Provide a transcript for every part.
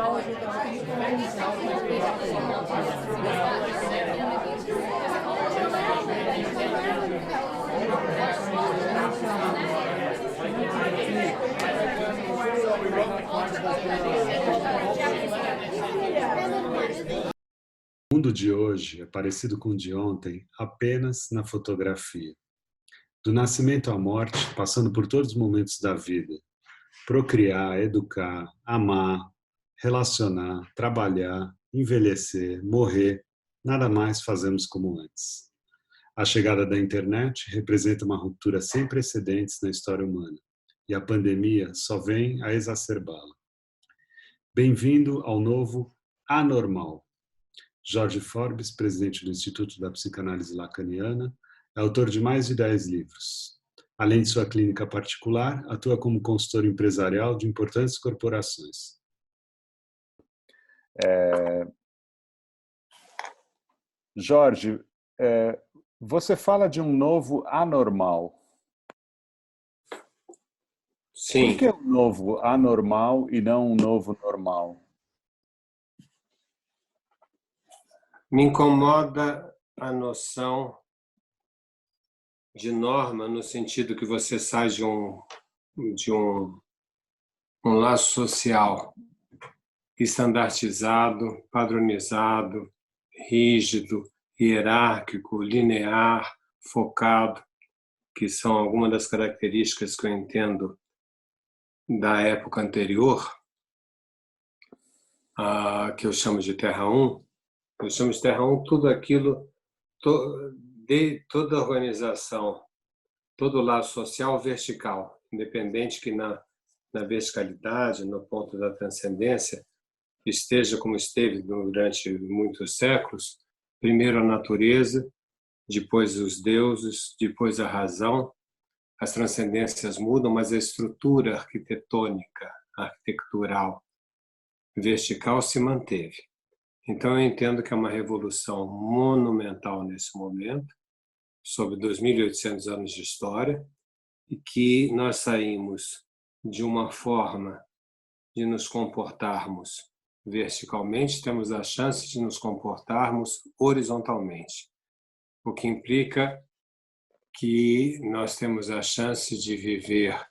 O mundo de hoje é parecido com o de ontem apenas na fotografia. Do nascimento à morte, passando por todos os momentos da vida. Procriar, educar, amar, relacionar, trabalhar, envelhecer, morrer, nada mais fazemos como antes. A chegada da internet representa uma ruptura sem precedentes na história humana, e a pandemia só vem a exacerbá-la. Bem-vindo ao novo anormal. Jorge Forbes, presidente do Instituto da Psicanálise Lacaniana, é autor de mais de 10 livros. Além de sua clínica particular, atua como consultor empresarial de importantes corporações. Jorge, você fala de um novo anormal. Sim. Por que um novo anormal e não um novo normal? Me incomoda a noção de norma no sentido que você sai de um laço social estandartizado, padronizado, rígido, hierárquico, linear, focado, que são algumas das características que eu entendo da época anterior, que eu chamo de Terra 1. Eu chamo de Terra 1 tudo aquilo, toda a organização, todo o lado social vertical, independente que na verticalidade, no ponto da transcendência, esteja como esteve durante muitos séculos, primeiro a natureza, depois os deuses, depois a razão. As transcendências mudam, mas a estrutura arquitetônica, arquitetural, vertical se manteve. Então, eu entendo que é uma revolução monumental nesse momento, sobre 2.800 anos de história, e que nós saímos de uma forma de nos comportarmos verticalmente, temos a chance de nos comportarmos horizontalmente, o que implica que nós temos a chance de viver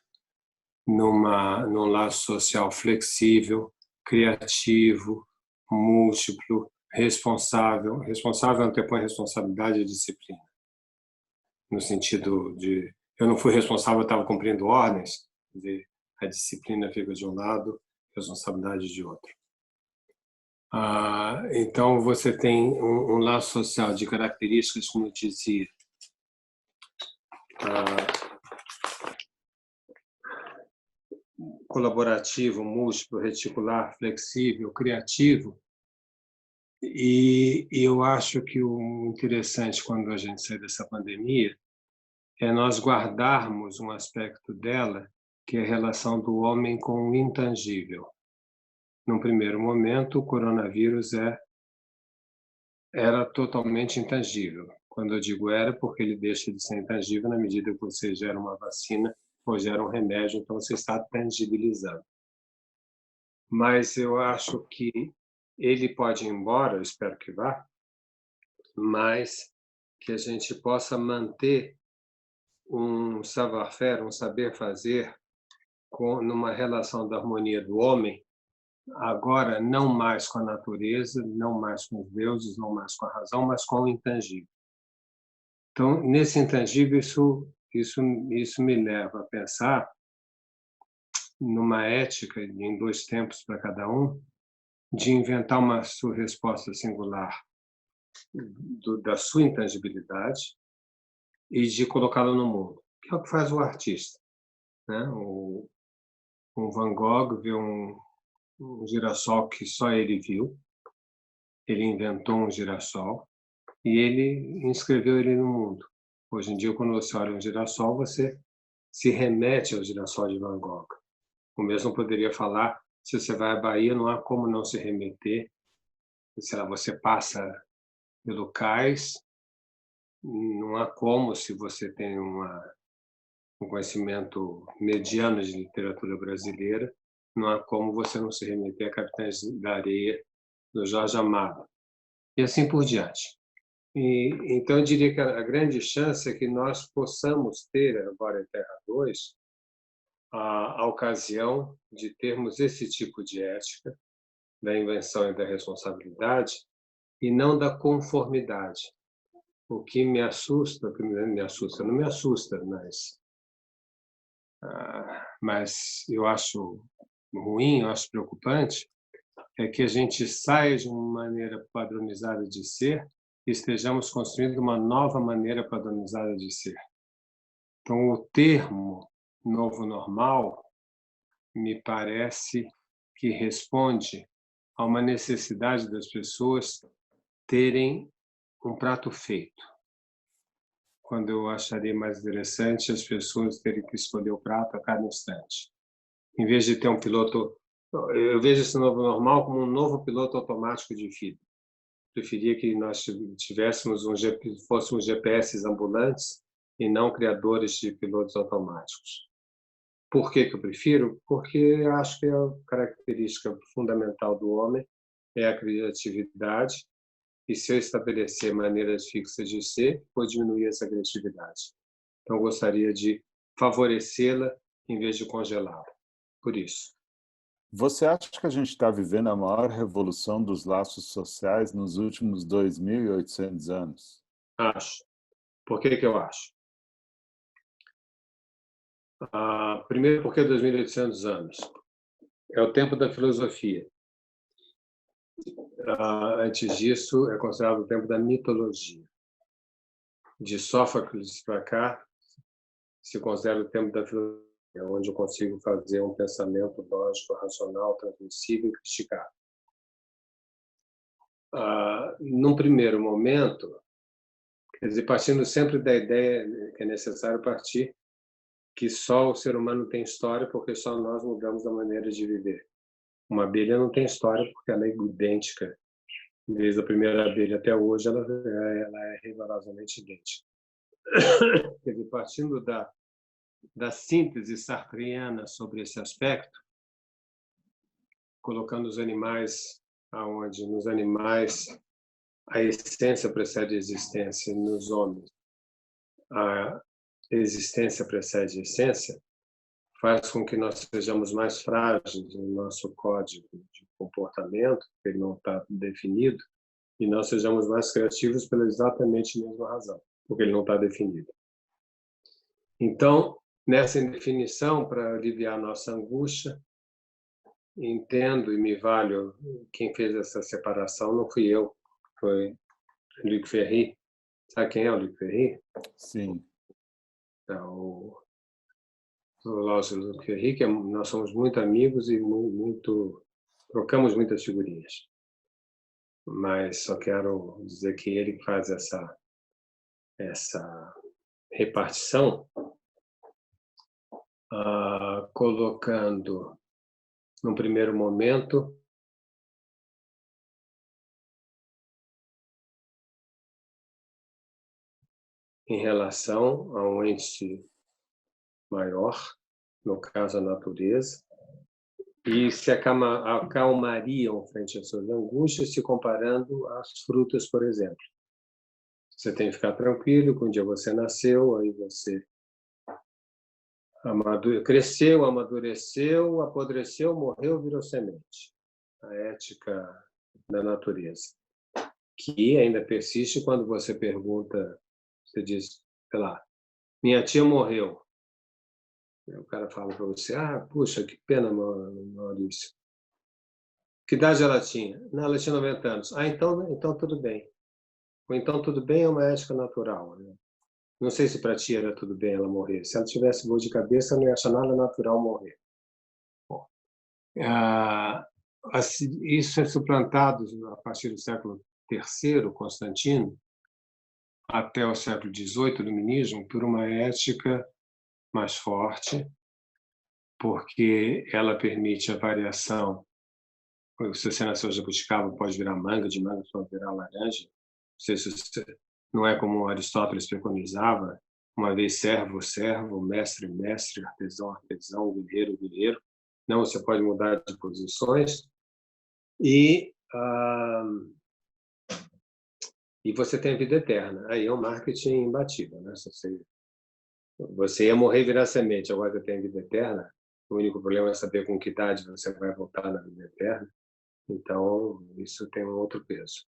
num laço social flexível, criativo, múltiplo, responsável. Responsável antepõe responsabilidade e disciplina. No sentido de, eu não fui responsável, eu estava cumprindo ordens, a disciplina fica de um lado, a responsabilidade de outro. Então, você tem um laço social de características, como eu dizia, colaborativo, múltiplo, reticular, flexível, criativo. E eu acho que o interessante quando a gente sai dessa pandemia é nós guardarmos um aspecto dela, que é a relação do homem com o intangível. Num primeiro momento, o coronavírus era totalmente intangível. Quando eu digo era, porque ele deixa de ser intangível na medida que você gera uma vacina ou gera um remédio, então você está tangibilizando. Mas eu acho que ele pode ir embora, eu espero que vá, mas que a gente possa manter um savoir-faire, um saber-fazer, numa relação da harmonia do homem, agora não mais com a natureza, não mais com os deuses, não mais com a razão, mas com o intangível. Então, nesse intangível, isso me leva a pensar numa ética, em 2 tempos para cada um, de inventar uma sua resposta singular da sua intangibilidade e de colocá-la no mundo, que é o que faz o artista, né? Um Van Gogh viu um girassol que só ele viu, ele inventou um girassol e ele inscreveu ele no mundo. Hoje em dia, quando você olha um girassol, você se remete ao girassol de Van Gogh. O mesmo poderia falar, se você vai à Bahia, não há como não se remeter. Sei lá, você passa pelo cais, não há como, se você tem um conhecimento mediano de literatura brasileira, não há como você não se remeter a Capitães da Areia, do Jorge Amado, e assim por diante. Então, eu diria que a grande chance é que nós possamos ter, agora em Terra 2, a ocasião de termos esse tipo de ética, da invenção e da responsabilidade, e não da conformidade. O que me assusta, não me assusta, mas eu acho ruim, eu acho preocupante, é que a gente saia de uma maneira padronizada de ser e estejamos construindo uma nova maneira padronizada de ser. Então, o termo novo normal me parece que responde a uma necessidade das pessoas terem um prato feito. Quando eu acharia mais interessante as pessoas terem que escolher o prato a cada instante. Em vez de ter um piloto... Eu vejo esse novo normal como um novo piloto automático de vida. Preferia que nós tivéssemos fôssemos GPS ambulantes e não criadores de pilotos automáticos. Por que eu prefiro? Porque acho que a característica fundamental do homem é a criatividade, e se eu estabelecer maneiras fixas de ser, vou diminuir essa criatividade. Então, eu gostaria de favorecê-la em vez de congelá-la. Por isso. Você acha que a gente está vivendo a maior revolução dos laços sociais nos últimos 2.800 anos? Acho. Por que eu acho? Primeiro, porque 2.800 anos. É o tempo da filosofia. Antes disso, é considerado o tempo da mitologia. De Sófocles para cá, se considera o tempo da filosofia, onde eu consigo fazer um pensamento lógico, racional, transmissível e criticável. Num primeiro momento, quer dizer, partindo sempre da ideia que é necessário partir, que só o ser humano tem história porque só nós mudamos a maneira de viver. Uma abelha não tem história porque ela é idêntica. Desde a primeira abelha até hoje, ela é rigorosamente idêntica. Quer dizer, partindo da síntese sartreana sobre esse aspecto, colocando os animais aonde? Nos animais, a essência precede a existência, nos homens, a existência precede a essência, faz com que nós sejamos mais frágeis no nosso código de comportamento, que ele não está definido, e nós sejamos mais criativos pela exatamente mesma razão, porque ele não está definido. Então, nessa indefinição, para aliviar a nossa angústia, entendo e me valho, quem fez essa separação não fui eu, foi Luc Ferry. Sabe quem é o Luc Ferry? Sim. O Luc Ferry, que nós somos muito amigos e trocamos muitas figurinhas. Mas só quero dizer que ele faz essa repartição, colocando, num primeiro momento, em relação a um ente maior, no caso a natureza, e se acalmariam frente às suas angústias, se comparando às frutas, por exemplo. Você tem que ficar tranquilo, que um dia você nasceu, aí você cresceu, amadureceu, apodreceu, morreu, virou semente. A ética da natureza. Que ainda persiste quando você pergunta, você diz, sei lá, minha tia morreu. O cara fala para você, puxa, que pena, Maurício. Que idade ela tinha? Não, ela tinha 90 anos. Então tudo bem. Ou então tudo bem é uma ética natural. Né? Não sei se para ti era tudo bem ela morrer. Se ela tivesse dor de cabeça, não ia achar nada natural morrer. Bom, isso é suplantado a partir do século III, Constantino, até o século XVIII, do Dominismo, por uma ética mais forte, porque ela permite a variação. Se você nasceu jabuticaba, pode virar manga, de manga pode virar laranja. Não é como Aristóteles preconizava, uma vez servo, servo, mestre, mestre, artesão, artesão, guerreiro, guerreiro. Não, você pode mudar de posições e você tem a vida eterna. Aí é um marketing imbatível, né? Você ia morrer e virar semente, agora você tem a vida eterna. O único problema é saber com que idade você vai voltar na vida eterna. Então, isso tem um outro peso.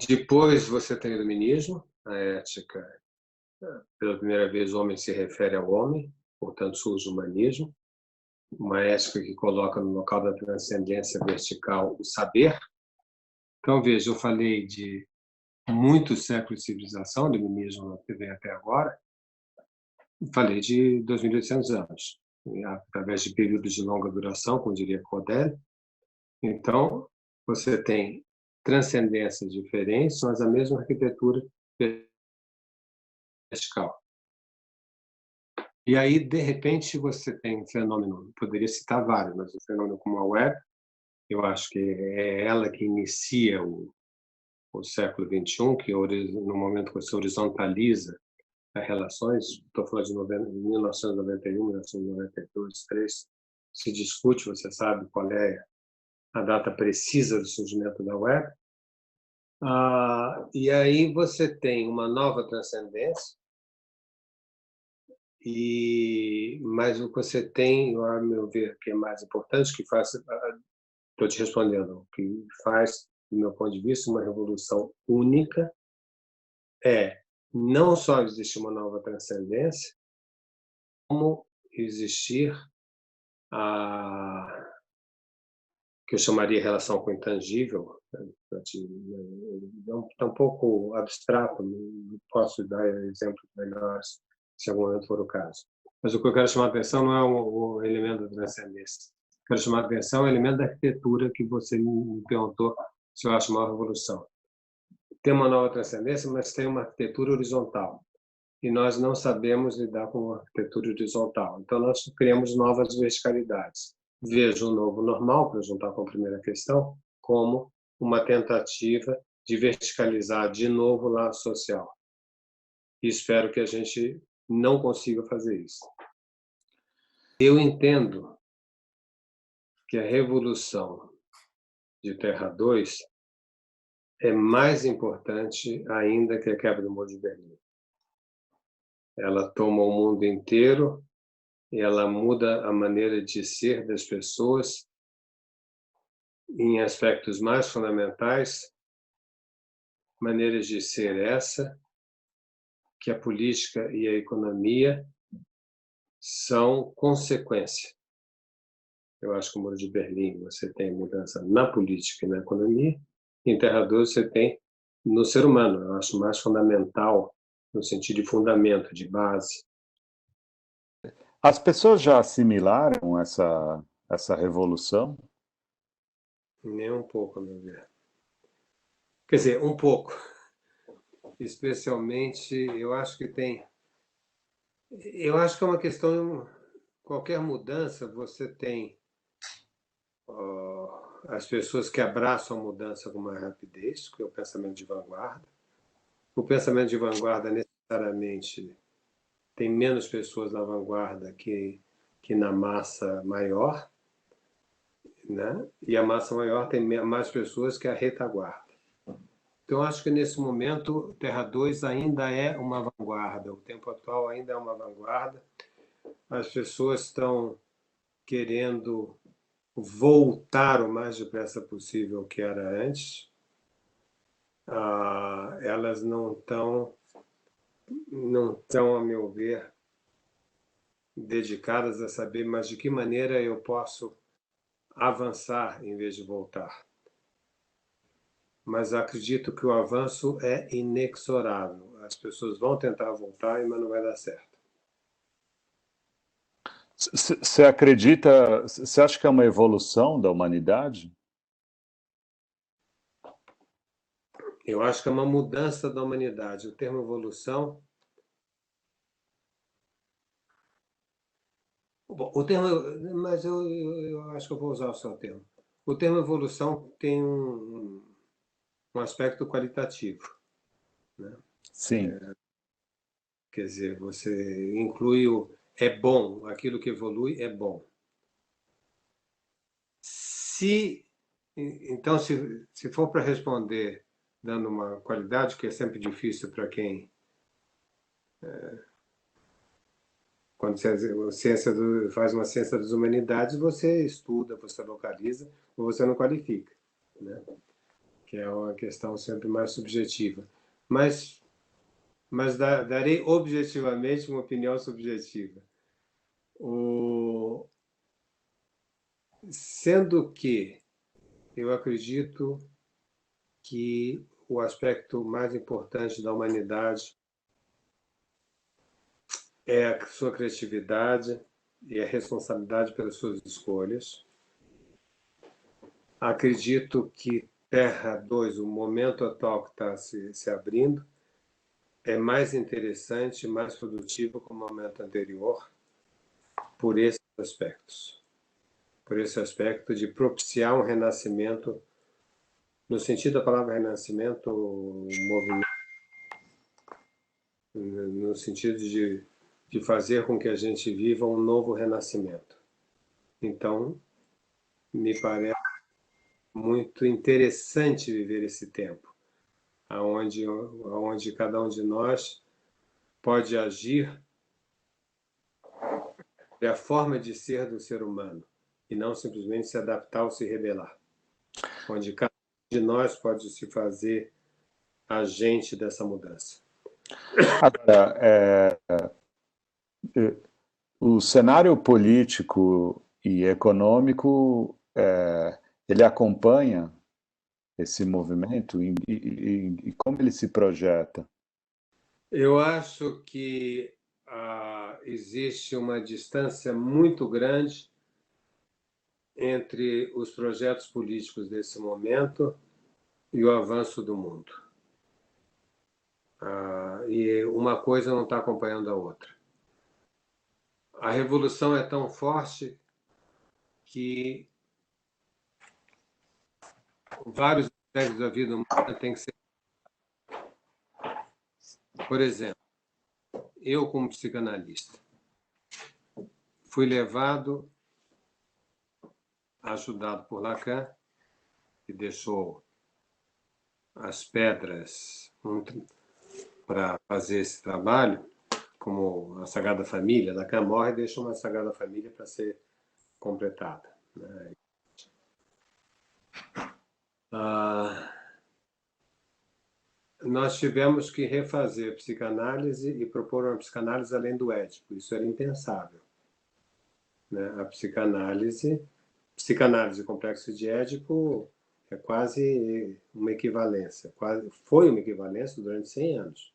Depois você tem o iluminismo, a ética. Pela primeira vez, o homem se refere ao homem, portanto, surge o humanismo. Uma ética que coloca no local da transcendência vertical o saber. Então, veja, eu falei de muitos séculos de civilização, do iluminismo que vem até agora. Falei de 2.800 anos, através de períodos de longa duração, como diria Caudery. Então, você tem transcendências diferentes, mas a mesma arquitetura vertical. E aí, de repente, você tem um fenômeno, poderia citar vários, mas um fenômeno como a web, eu acho que é ela que inicia o século XXI, que no momento que você horizontaliza as relações, estou falando de 1991, 1992, 1993, se discute, você sabe qual é a data precisa do surgimento da web. E aí você tem uma nova transcendência, mas o que você tem, a meu ver, que é mais importante, que faz, estou te respondendo, que faz, do meu ponto de vista, uma revolução única, é não só existir uma nova transcendência, como existir que eu chamaria relação com o intangível, é um pouco abstrato, não posso dar exemplos melhores se algum momento for o caso. Mas o que eu quero chamar a atenção não é o elemento da transcendência. Quero chamar a atenção é o elemento da arquitetura que você me perguntou se eu acho uma revolução. Tem uma nova transcendência, mas tem uma arquitetura horizontal. E nós não sabemos lidar com uma arquitetura horizontal. Então, nós criamos novas verticalidades. Vejo o novo normal, para juntar com a primeira questão, como uma tentativa de verticalizar de novo o laço social. E espero que a gente não consiga fazer isso. Eu entendo que a revolução de Terra 2 é mais importante ainda que a quebra do Muro de Berlim. Ela toma o mundo inteiro e ela muda a maneira de ser das pessoas em aspectos mais fundamentais, maneiras de ser essa, que a política e a economia são consequência. Eu acho que o Muro de Berlim você tem mudança na política e na economia, em Terra 2 você tem no ser humano. Eu acho mais fundamental no sentido de fundamento, de base. As pessoas já assimilaram essa revolução? Nem um pouco, a meu ver. Quer dizer, um pouco. Especialmente, eu acho que é uma questão, qualquer mudança, você tem as pessoas que abraçam a mudança com mais rapidez, que é o pensamento de vanguarda. O pensamento de vanguarda necessariamente tem menos pessoas na vanguarda que na massa maior, né? E a massa maior tem mais pessoas que a retaguarda. Então, acho que nesse momento, Terra 2 ainda é uma vanguarda, o tempo atual ainda é uma vanguarda. As pessoas estão querendo voltar o mais depressa possível ao que era antes. Elas não estão, a meu ver, dedicadas a saber, mas de que maneira eu posso avançar em vez de voltar. Mas acredito que o avanço é inexorável. As pessoas vão tentar voltar, mas não vai dar certo. Você acredita, você acha que é uma evolução da humanidade? Eu acho que é uma mudança da humanidade. O termo evolução... Bom, mas eu acho que eu vou usar o seu termo. O termo evolução tem um aspecto qualitativo, né? Sim. Quer dizer, você inclui é bom, aquilo que evolui é bom. Então, se for para responder dando uma qualidade, que é sempre difícil para quem... Quando você faz uma ciência das humanidades, você estuda, você localiza, ou você não qualifica, né? Que é uma questão sempre mais subjetiva. Mas darei objetivamente uma opinião subjetiva. Sendo que eu acredito que o aspecto mais importante da humanidade é a sua criatividade e a responsabilidade pelas suas escolhas. Acredito que Terra 2, o momento atual que está se abrindo, é mais interessante, mais produtivo que o momento anterior, por esses aspectos. Por esse aspecto de propiciar um renascimento, no sentido da palavra renascimento, movimento, no sentido de fazer com que a gente viva um novo renascimento. Então, me parece muito interessante viver esse tempo, onde cada um de nós pode agir da forma de ser do ser humano, e não simplesmente se adaptar ou se rebelar. Onde cada um de nós pode se fazer agente dessa mudança. Agora, o cenário político e econômico, ele acompanha esse movimento e como ele se projeta? Eu acho que existe uma distância muito grande entre os projetos políticos desse momento e o avanço do mundo. E uma coisa não está acompanhando a outra. A revolução é tão forte que vários aspectos da vida humana têm que ser... Por exemplo, eu, como psicanalista, fui levado, ajudado por Lacan, que deixou as pedras para fazer esse trabalho, como a Sagrada Família. Lacan morre e deixa uma Sagrada Família para ser completada, né? Nós tivemos que refazer a psicanálise e propor uma psicanálise além do Édipo. Isso era impensável, né? A psicanálise complexo de Édipo é quase uma equivalência. Foi uma equivalência durante 100 anos.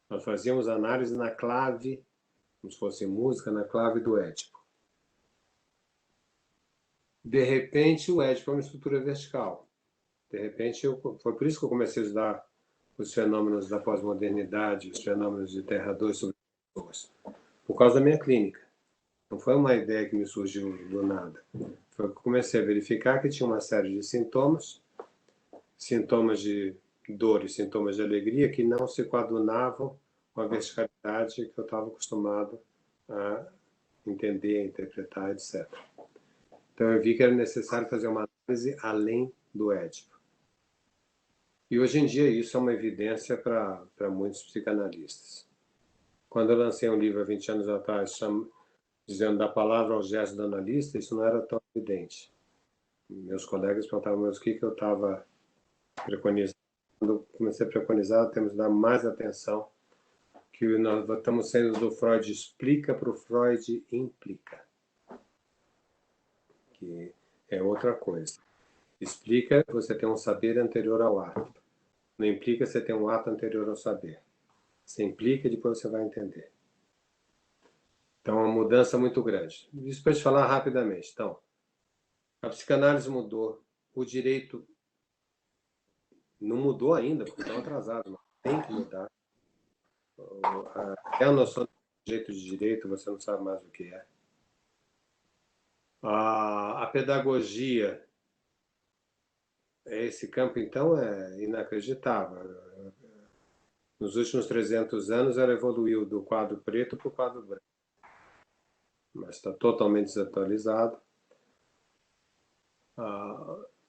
Nós fazíamos análise na clave, como se fosse música, na clave do Édipo. De repente, o Édipo é uma estrutura vertical. De repente, foi por isso que eu comecei a estudar os fenômenos da pós-modernidade, os fenômenos de Terra 2 sobre pessoas, por causa da minha clínica. Não foi uma ideia que me surgiu do nada. Foi que eu comecei a verificar que tinha uma série de sintomas de dor e sintomas de alegria que não se coadunavam com a verticalidade que eu estava acostumado a entender, a interpretar, etc. Então eu vi que era necessário fazer uma análise além do Édipo. E hoje em dia isso é uma evidência para muitos psicanalistas. Quando eu lancei um livro há 20 anos atrás, dizendo da palavra ao gesto do analista, isso não era tão evidente. Meus colegas perguntavam, mas o que eu estava preconizando? Quando comecei a preconizar, temos que dar mais atenção, que nós estamos saindo do Freud explica para o Freud implica, que é outra coisa. Explica, você tem um saber anterior ao ato. Não implica, você tem um ato anterior ao saber. Você implica e depois você vai entender. Então, é uma mudança muito grande. Isso para te falar rapidamente. Então, a psicanálise mudou. O direito não mudou ainda, porque estão atrasados. Mas tem que mudar. Até a noção de jeito de direito, você não sabe mais o que é. A pedagogia, esse campo, então, é inacreditável. Nos últimos 300 anos, ela evoluiu do quadro preto para o quadro branco. Mas está totalmente desatualizado.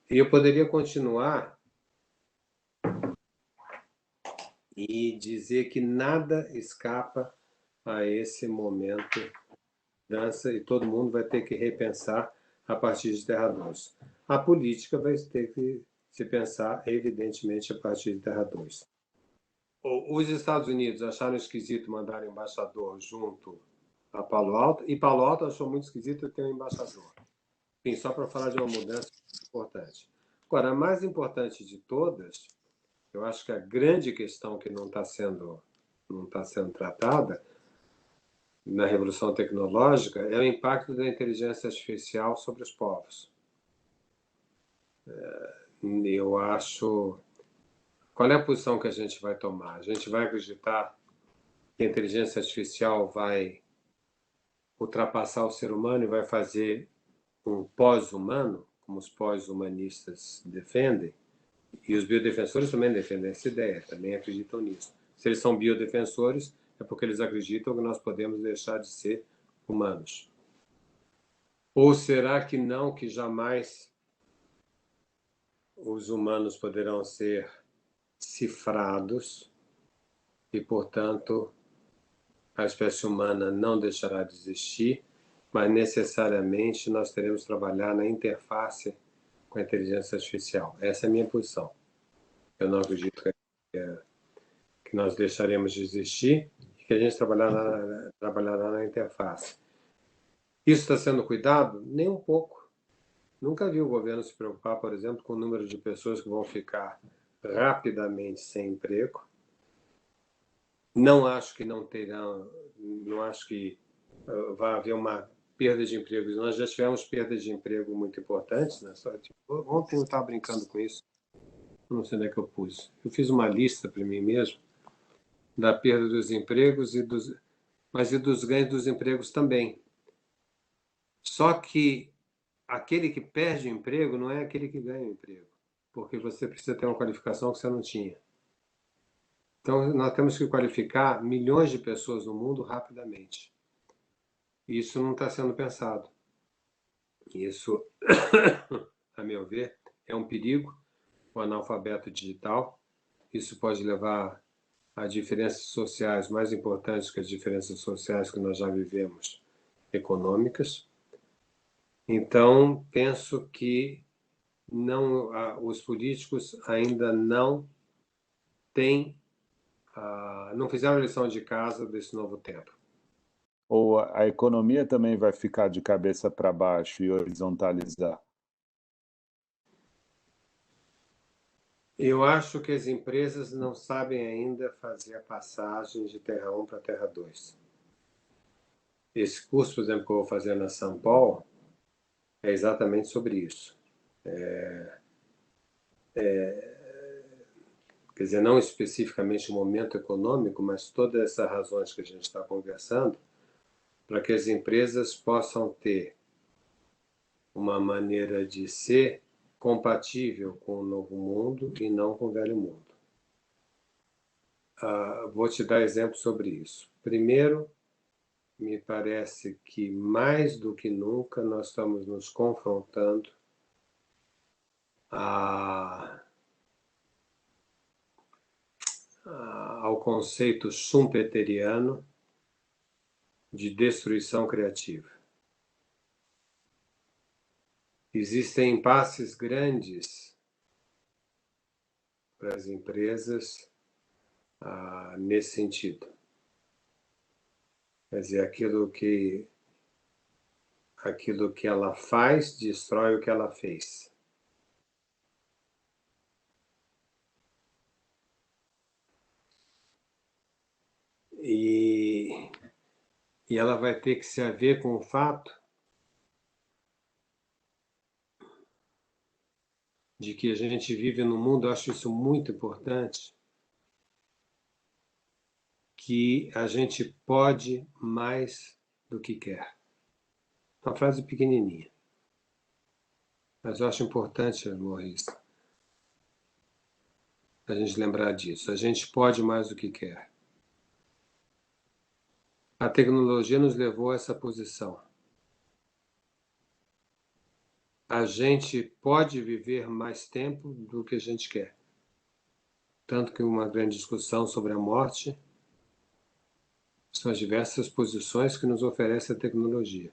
E eu poderia continuar e dizer que nada escapa a esse momento de dança e todo mundo vai ter que repensar a partir de Terra 2. A política vai ter que se pensar, evidentemente, a partir de Terra 2. Os Estados Unidos acharam esquisito mandar um embaixador junto a Palo Alto, e Palo Alto achou muito esquisito ter um embaixador. Enfim, só para falar de uma mudança importante. Agora, a mais importante de todas, eu acho que a grande questão que não está sendo tratada na revolução tecnológica é o impacto da inteligência artificial sobre os povos. Eu acho... Qual é a posição que a gente vai tomar? A gente vai acreditar que a inteligência artificial vai ultrapassar o ser humano e vai fazer um pós-humano, como os pós-humanistas defendem, e os biodefensores também defendem essa ideia, também acreditam nisso. Se eles são biodefensores, é porque eles acreditam que nós podemos deixar de ser humanos. Ou será que não, que jamais os humanos poderão ser cifrados e, portanto, a espécie humana não deixará de existir, mas necessariamente nós teremos que trabalhar na interface com a inteligência artificial. Essa é a minha posição. Eu não acredito que nós deixaremos de existir e que a gente trabalhará na interface. Isso está sendo cuidado? Nem um pouco. Nunca vi o governo se preocupar, por exemplo, com o número de pessoas que vão ficar rapidamente sem emprego. Não acho que vai haver uma perda de empregos. Nós já tivemos perdas de emprego muito importantes, né? Ontem eu estava brincando com isso, não sei onde é que eu pus. Eu fiz uma lista para mim mesmo da perda dos empregos mas e dos ganhos dos empregos também. Só que aquele que perde o emprego não é aquele que ganha o emprego, porque você precisa ter uma qualificação que você não tinha. Então, nós temos que qualificar milhões de pessoas no mundo rapidamente. Isso não está sendo pensado. Isso, a meu ver, é um perigo, o analfabeto digital. Isso pode levar a diferenças sociais mais importantes que as diferenças sociais que nós já vivemos, econômicas. Então, penso que os políticos ainda não fizeram a lição de casa desse novo tempo. Ou a economia também vai ficar de cabeça para baixo e horizontalizar? Eu acho que as empresas não sabem ainda fazer a passagem de Terra 1 para Terra 2. Esse curso, por exemplo, que eu vou fazer na São Paulo, é exatamente sobre isso. Quer dizer, não especificamente o momento econômico, mas todas essas razões que a gente está conversando, para que as empresas possam ter uma maneira de ser compatível com o novo mundo e não com o velho mundo. Vou te dar exemplos sobre isso. Primeiro, me parece que mais do que nunca nós estamos nos confrontando ao conceito schumpeteriano de destruição criativa. Existem impasses grandes para as empresas nesse sentido. Quer dizer, aquilo que ela faz destrói o que ela fez. E ela vai ter que se haver com o fato de que a gente vive num mundo, eu acho isso muito importante, que a gente pode mais do que quer. Uma frase pequenininha. Mas eu acho importante, Maurício, a gente lembrar disso. A gente pode mais do que quer. A tecnologia nos levou a essa posição. a gente pode viver mais tempo do que a gente quer. Tanto que uma grande discussão sobre a morte são as diversas posições que nos oferece a tecnologia.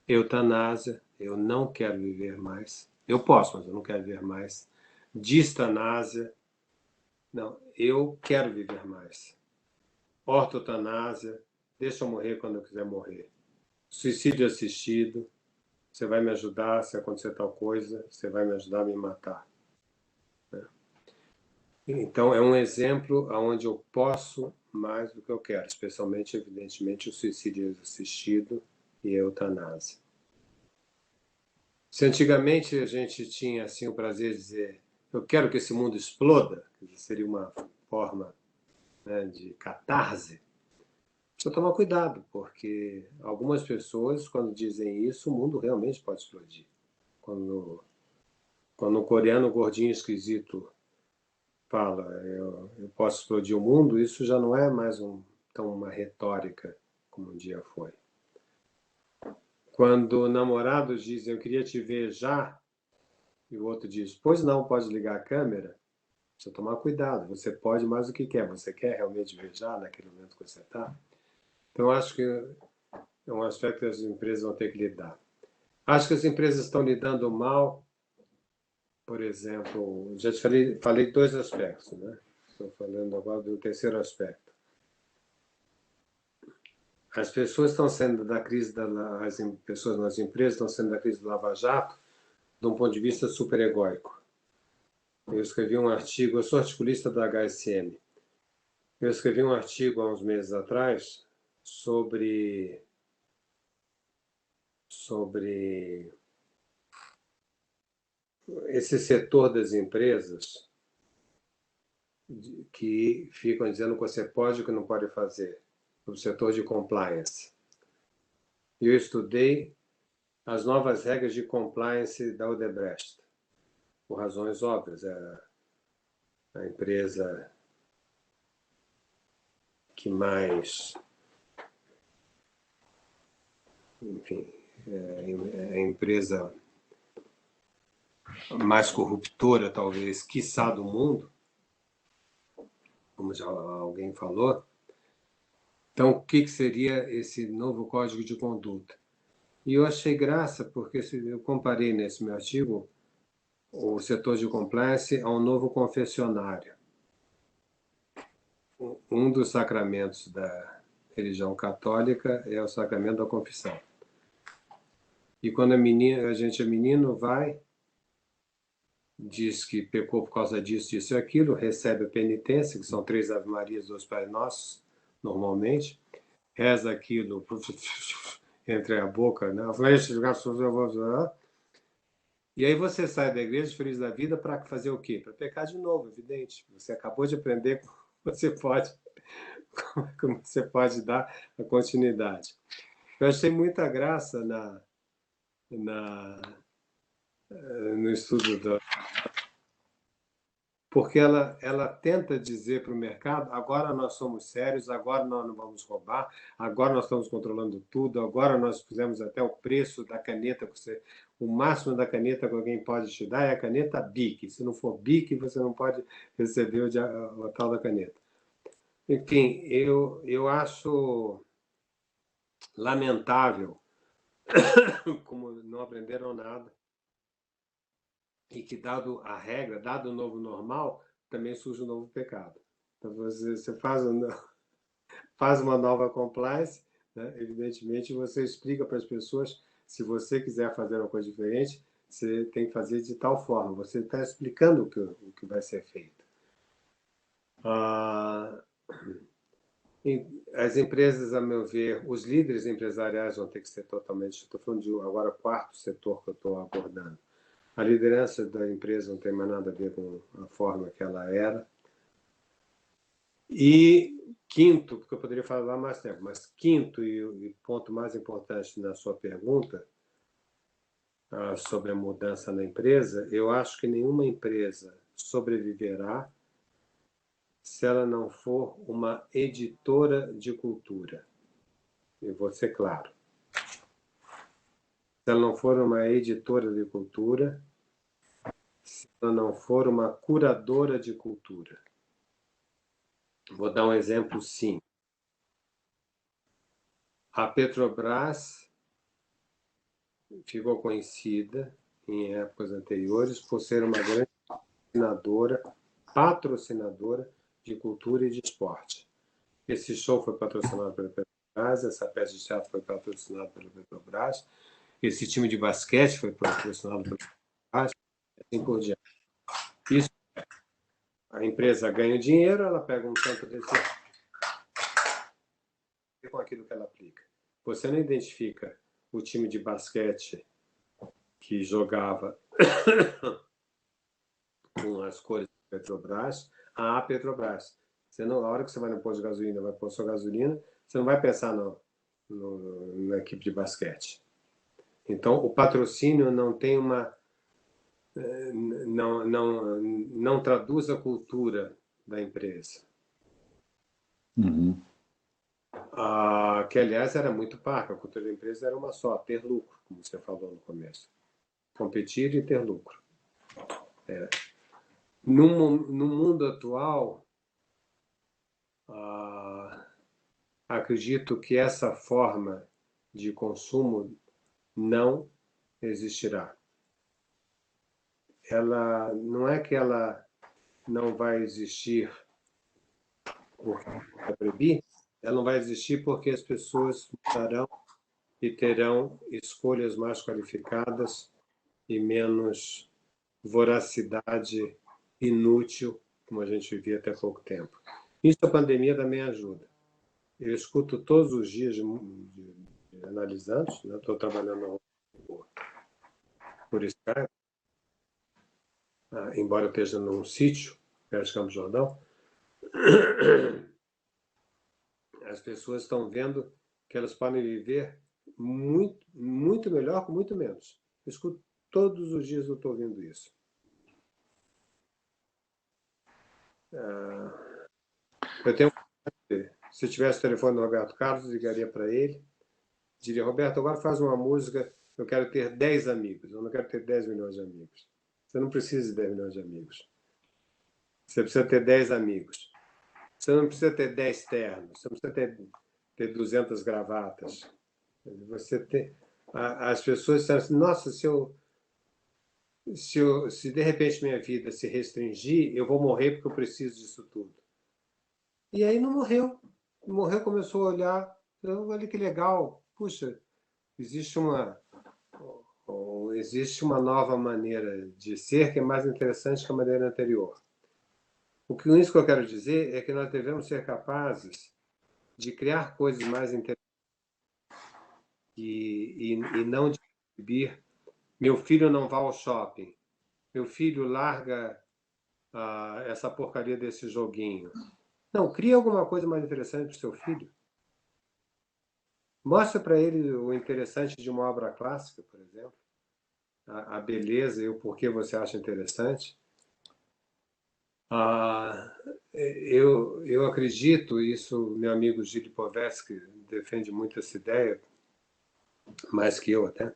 Eutanásia, eu não quero viver mais. Eu posso, mas eu não quero viver mais. Distanásia, não, eu quero viver mais. Ortotanásia, deixa eu morrer quando eu quiser morrer. Suicídio assistido, você vai me ajudar se acontecer tal coisa, você vai me ajudar a me matar. Então, é um exemplo onde eu posso mais do que eu quero, especialmente, evidentemente, o suicídio assistido e a eutanásia. Se antigamente a gente tinha assim, o prazer de dizer eu quero que esse mundo exploda, que seria uma forma, né, de catarse, precisa tomar cuidado, porque algumas pessoas, quando dizem isso, o mundo realmente pode explodir. Quando um coreano gordinho esquisito fala eu posso explodir o mundo, isso já não é mais tão uma retórica como um dia foi. Quando namorados dizem eu queria te ver já, e o outro diz pois não, pode ligar a câmera, precisa tomar cuidado, você pode mais do que quer, você quer realmente ver já naquele momento que você está? Então, acho que é um aspecto que as empresas vão ter que lidar. Acho que as empresas estão lidando mal, por exemplo, já te falei dois aspectos, né? Estou falando agora do terceiro aspecto. As pessoas estão sendo da crise as pessoas nas empresas estão sendo da crise do Lava Jato de um ponto de vista super egóico. Eu escrevi um artigo, eu sou articulista da HSM. Eu escrevi um artigo há uns meses atrás sobre esse setor das empresas que ficam dizendo o que você pode e o que não pode fazer, o setor de compliance. Eu estudei as novas regras de compliance da Odebrecht, por razões óbvias. É a empresa que mais, enfim, é a empresa mais corruptora, talvez, quiçá do mundo, como já alguém falou. Então, o que seria esse novo código de conduta? E eu achei graça, porque eu comparei nesse meu artigo o setor de compliance a um novo confessionário. Um dos sacramentos da religião católica é o sacramento da confissão. E quando a gente é menino, vai, diz que pecou por causa disso e aquilo, recebe a penitência, que são 3 Ave Marias, 2 Pai Nossos, normalmente, reza aquilo entre a boca, né? E aí você sai da igreja feliz da vida para fazer o quê? Para pecar de novo, evidente. Você acabou de aprender como você pode dar a continuidade. Eu achei muita graça no estudo porque ela tenta dizer para o mercado, agora nós somos sérios, agora nós não vamos roubar, agora nós estamos controlando tudo, agora nós fizemos até o preço da caneta, o máximo da caneta que alguém pode te dar é a caneta Bic. Se não for Bic, você não pode receber o tal da caneta. Enfim, eu acho lamentável como não aprenderam nada e que, dado a regra, dado o novo normal, também surge um novo pecado. Então, você faz uma nova compliance, né? Evidentemente, você explica para as pessoas, se você quiser fazer uma coisa diferente, você tem que fazer de tal forma. Você está explicando o que vai ser feito. As empresas, a meu ver, os líderes empresariais vão ter que ser totalmente... Estou falando de agora o quarto setor que eu estou abordando. A liderança da empresa não tem mais nada a ver com a forma que ela era. E quinto, porque eu poderia falar mais tempo, mas quinto e ponto mais importante na sua pergunta sobre a mudança na empresa, eu acho que nenhuma empresa sobreviverá se ela não for uma editora de cultura. E vou ser claro. Se se ela não for uma editora de cultura, se ela não for uma curadora de cultura. Vou dar um exemplo, sim. A Petrobras ficou conhecida em épocas anteriores por ser uma grande patrocinadora de cultura e de esporte. Esse show foi patrocinado pela Petrobras, essa peça de teatro foi patrocinada pela Petrobras, esse time de basquete foi patrocinado pela Petrobras, e assim por diante. Isso, a empresa ganha dinheiro, ela pega um tanto desse com aquilo que ela aplica. Você não identifica o time de basquete que jogava com as cores da Petrobras, a Petrobras. Você não, na hora que você vai no posto de gasolina, vai pôr sua gasolina, você não vai pensar na equipe de basquete. Então, o patrocínio não tem uma... não traduz a cultura da empresa. Uhum. Que, aliás, era muito parca. A cultura da empresa era uma só, ter lucro, como você falou no começo. Competir e ter lucro. No mundo atual, acredito que essa forma de consumo não existirá. Ela não é que ela não vai existir porque é proibir, ela não vai existir porque as pessoas mudarão e terão escolhas mais qualificadas e menos voracidade inútil, como a gente vivia até pouco tempo. Isso a pandemia também ajuda. Eu escuto todos os dias de analisantes, né? Estou trabalhando por Skype, embora eu esteja num sítio, perto de Campos do Jordão, as pessoas estão vendo que elas podem viver muito, muito melhor com muito menos. Eu escuto todos os dias, eu estou ouvindo isso. Eu tenho... Se eu tivesse o telefone do Roberto Carlos, ligaria para ele, diria: Roberto, agora faz uma música, eu quero ter 10 amigos, eu não quero ter 10 milhões de amigos. Você não precisa de 10 milhões de amigos. Você precisa ter 10 amigos. Você não precisa ter 10 ternos, você não precisa ter 200 gravatas. Você tem... As pessoas dizem assim: nossa, se de repente minha vida se restringir, eu vou morrer porque eu preciso disso tudo. E aí não morreu. Morreu, começou a olhar, olha que legal, puxa, existe uma nova maneira de ser que é mais interessante que a maneira anterior. Com isso que eu quero dizer é que nós devemos ser capazes de criar coisas mais interessantes e não de proibir. Meu filho não vai ao shopping. Meu filho larga essa porcaria desse joguinho. Não, cria alguma coisa mais interessante para o seu filho. Mostra para ele o interessante de uma obra clássica, por exemplo. A beleza e o porquê você acha interessante. Eu acredito, isso meu amigo Gil Lipovetsky defende muito essa ideia, mais que eu até,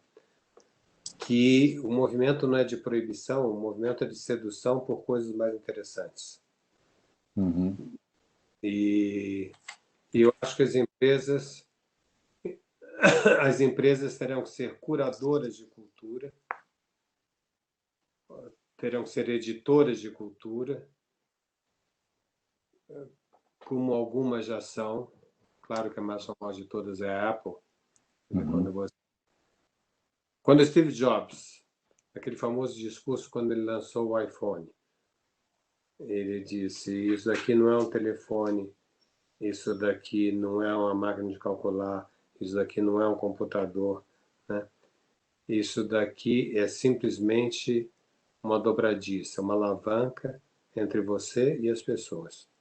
que o movimento não é de proibição, o movimento é de sedução por coisas mais interessantes. Uhum. E eu acho que as empresas terão que ser curadoras de cultura, terão que ser editoras de cultura, como algumas já são. Claro que a mais famosa de todas é a Apple. Uhum. Quando Steve Jobs, aquele famoso discurso quando ele lançou o iPhone, ele disse: isso daqui não é um telefone, isso daqui não é uma máquina de calcular, isso daqui não é um computador, né? Isso daqui é simplesmente uma dobradiça, uma alavanca entre você e as pessoas.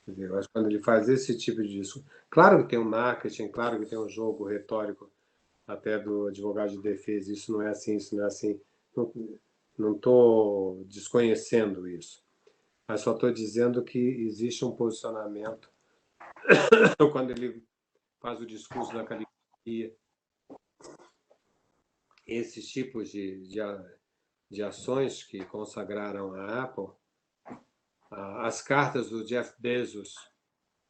Quer dizer, eu acho que quando ele faz esse tipo de discurso, claro que tem um marketing, claro que tem um jogo retórico até do advogado de defesa, isso não é assim, isso não é assim. Não estou desconhecendo isso, mas só estou dizendo que existe um posicionamento quando ele faz o discurso da caligrafia, esses tipos de ações que consagraram a Apple, as cartas do Jeff Bezos,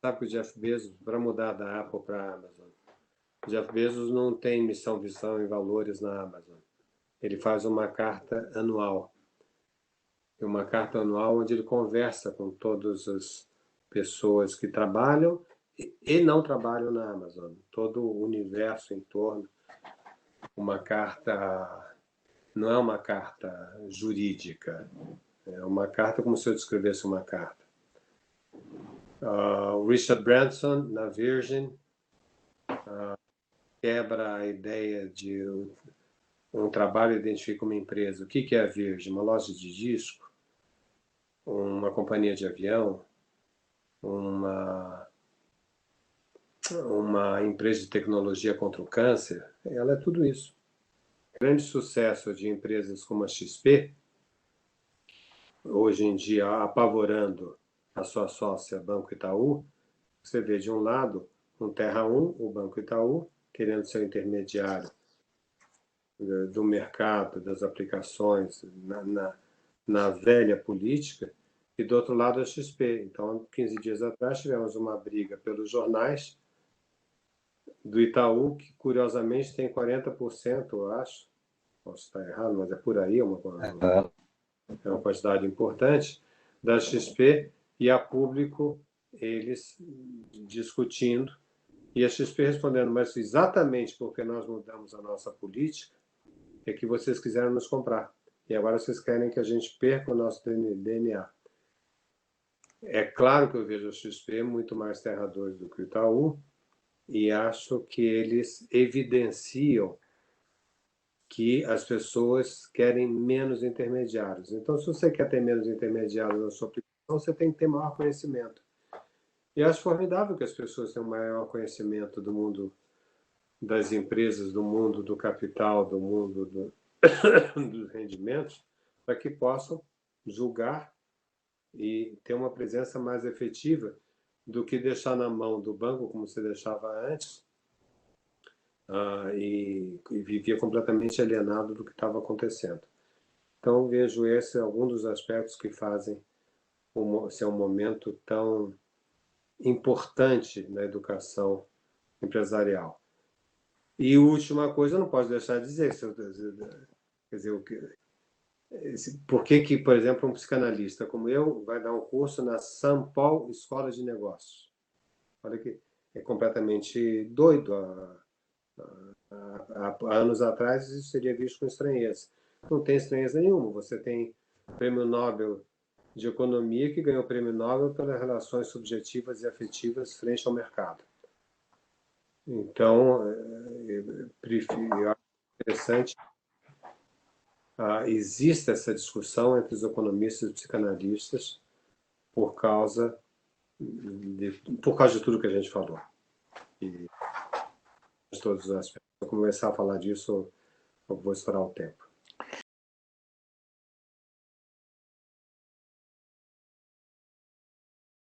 sabe que o Jeff Bezos, para mudar da Apple para a Amazon, o Jeff Bezos não tem missão, visão e valores na Amazon. Ele faz uma carta anual. Uma carta anual onde ele conversa com todas as pessoas que trabalham e não trabalham na Amazon. Todo o universo em torno. Uma carta... Não é uma carta jurídica. É uma carta como se eu descrevesse uma carta. O Richard Branson, na Virgin, quebra a ideia de um trabalho identifica uma empresa. O que é a Virgin? Uma loja de disco? Uma companhia de avião? Uma empresa de tecnologia contra o câncer? Ela é tudo isso. O grande sucesso de empresas como a XP, hoje em dia apavorando a sua sócia Banco Itaú, você vê de um lado um Terra 1, o Banco Itaú, querendo ser intermediário do mercado, das aplicações na velha política, e do outro lado a XP. Então, 15 dias atrás, tivemos uma briga pelos jornais do Itaú, que curiosamente tem 40%, eu acho, posso estar errado, mas é por aí, é uma quantidade importante, da XP, e a Público, eles discutindo, e a XP respondendo, mas exatamente porque nós mudamos a nossa política, é que vocês quiseram nos comprar. E agora vocês querem que a gente perca o nosso DNA. É claro que eu vejo a XP muito mais Terra 2 do que o Itaú, e acho que eles evidenciam que as pessoas querem menos intermediários. Então, se você quer ter menos intermediários na sua aplicação, você tem que ter maior conhecimento. E acho formidável que as pessoas tenham maior conhecimento do mundo das empresas, do mundo do capital, do mundo dos rendimentos, para que possam julgar e ter uma presença mais efetiva do que deixar na mão do banco, como você deixava antes, e vivia completamente alienado do que estava acontecendo. Então, vejo esse algum dos aspectos que fazem ser um momento tão importante na educação empresarial. E última coisa, eu não posso deixar de dizer, quer dizer, por que, por exemplo, um psicanalista como eu vai dar um curso na São Paulo Escola de Negócios? Olha que é completamente doido. Há anos atrás isso seria visto com estranheza. Não tem estranheza nenhuma. Você tem o Prêmio Nobel de Economia que ganhou o Prêmio Nobel pelas relações subjetivas e afetivas frente ao mercado. Então, eu acho interessante existe essa discussão entre os economistas e os psicanalistas por causa de tudo que a gente falou. E de todos os aspectos. Se eu começar a falar disso, eu vou estourar o tempo.